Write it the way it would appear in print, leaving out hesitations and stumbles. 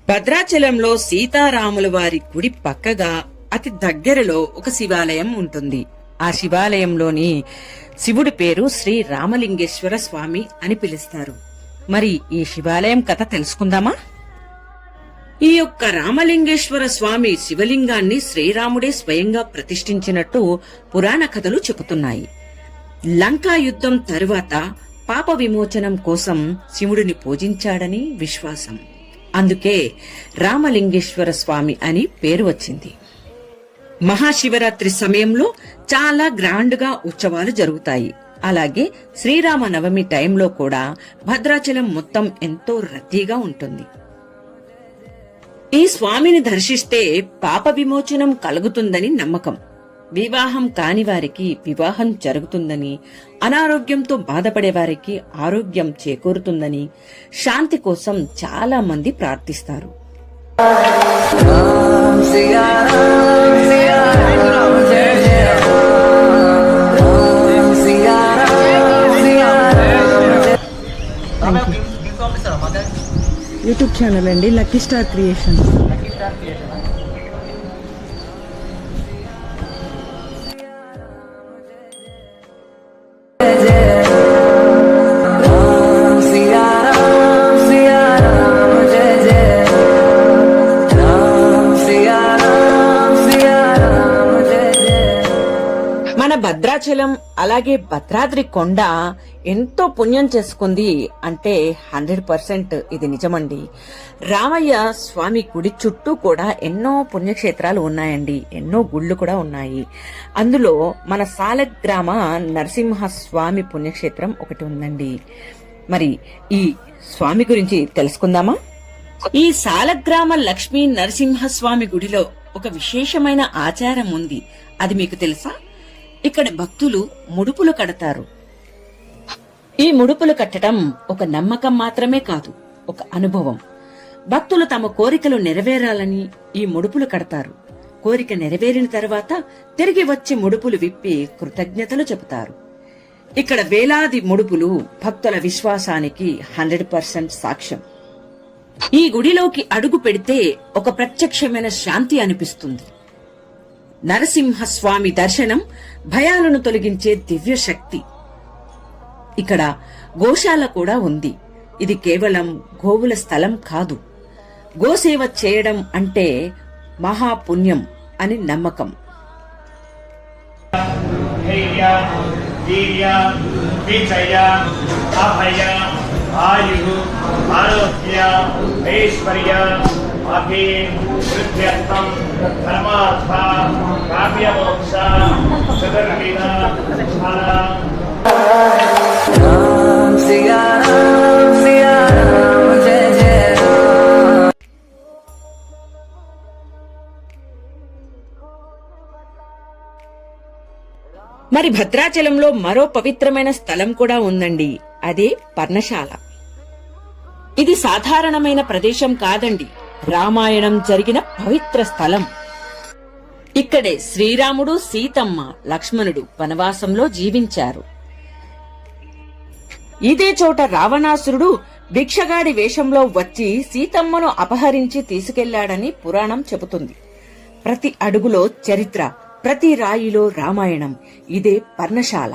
భద్రాచలంలో సీతారాముల వారి గుడి పక్కగా అతి దగ్గరలో ఒక శివాలయం ఉంటుంది. ఆ శివాలయంలోని శివుడి పేరు శ్రీ రామలింగేశ్వర స్వామి అని పిలుస్తారు. మరి ఈ శివాలయం కథ తెలుసుకుందామా? ఈ యొక్క రామలింగేశ్వర స్వామి శివలింగాన్ని శ్రీరాముడే స్వయంగా ప్రతిష్ఠించినట్టు పురాణ కథలు చెబుతున్నాయి. లంకా యుద్ధం తరువాత పాప విమోచనం కోసం శివుడిని పూజించాడని విశ్వాసం. అందుకే రామలింగేశ్వర స్వామి అని పేరు వచ్చింది. మహాశివరాత్రి సమయంలో చాలా గ్రాండ్ గా ఉత్సవాలు జరుగుతాయి. అలాగే శ్రీరామ నవమి టైంలో కూడా భద్రాచలం మొత్తం ఎంతో రద్దీగా ఉంటుంది. ఈ స్వామిని దర్శిస్తే పాప విమోచనం కలుగుతుందని నమ్మకం. వివాహం కాని వారికి వివాహం జరుగుతుందని, అనారోగ్యంతో బాధపడే వారికి ఆరోగ్యం చేకూరుతుందని, శాంతి కోసం చాలా మంది ప్రార్థిస్తారు. యూట్యూబ్ ఛానల్ అండి, లక్కీ స్టార్ క్రియేషన్. మన భద్రాచలం అలాగే భద్రాద్రి కొండ ఎంతో పుణ్యం చేసుకుంది అంటే 100% ఇది నిజమండి. రామయ్య స్వామి గుడి చుట్టూ కూడా ఎన్నో పుణ్యక్షేత్రాలు ఉన్నాయండి, ఎన్నో గుళ్ళు కూడా ఉన్నాయి. అందులో మన సాలగ్రామ నరసింహస్వామి పుణ్యక్షేత్రం ఒకటి ఉందండి. మరి ఈ స్వామి గురించి తెలుసుకుందామా? ఈ సాలగ్రామ లక్ష్మీ నరసింహస్వామి గుడిలో ఒక విశేషమైన ఆచారం ఉంది. అది మీకు తెలుసా? ఇక్కడ భక్తులు ముడుపులు కడతారు. ఈ ముడుపులు కట్టడం ఒక నమ్మకం మాత్రమే కాదు, ఒక అనుభవం. భక్తులు తమ కోరికలు నెరవేరాలని ఈ ముడుపులు కడతారు. కోరిక నెరవేరిన తర్వాత తిరిగి వచ్చి ముడుపులు విప్పి కృతజ్ఞతలు చెబుతారు. ఇక్కడ వేలాది ముడుపులు భక్తుల విశ్వాసానికి 100% సాక్ష్యం. ఈ గుడిలోకి అడుగు పెడితే ఒక ప్రత్యక్షమైన శాంతి అనిపిస్తుంది. నరసింహస్వామి దర్శనం భయాలను తొలగించే దివ్య శక్తి. ఇక్కడ గోశాల కూడా ఉంది. ఇది కేవలం గోవుల స్థలం కాదు. గోసేవ చేయడం అంటే మహాపుణ్యం అని నమ్మకం. ఆయు ఆరోగ్య ఐశ్వర్య అభివృద్ధ్యర్థం ధర్మార్థ కామ్యమోక్ష చతుర్విధ ఫల. మరి భద్రాచలంలో మరో పవిత్రమైన స్థలం కూడా ఉందండి. అదే పర్ణశాల. ఇది సాధారణమైన ప్రదేశం కాదండి, రామాయణం జరిగిన పవిత్ర స్థలం. ఇక్కడే శ్రీరాముడు, సీతమ్మ, లక్ష్మణుడు వనవాసంలో జీవించారు. ఇదే చోట రావణాసురుడు భిక్షగాడి వేషంలో వచ్చి సీతమ్మను అపహరించి తీసుకెళ్లాడని పురాణం చెబుతుంది. ప్రతి అడుగులో చరిత్ర, ప్రతి రాయిలో రామాయణం. ఇదే పర్ణశాల.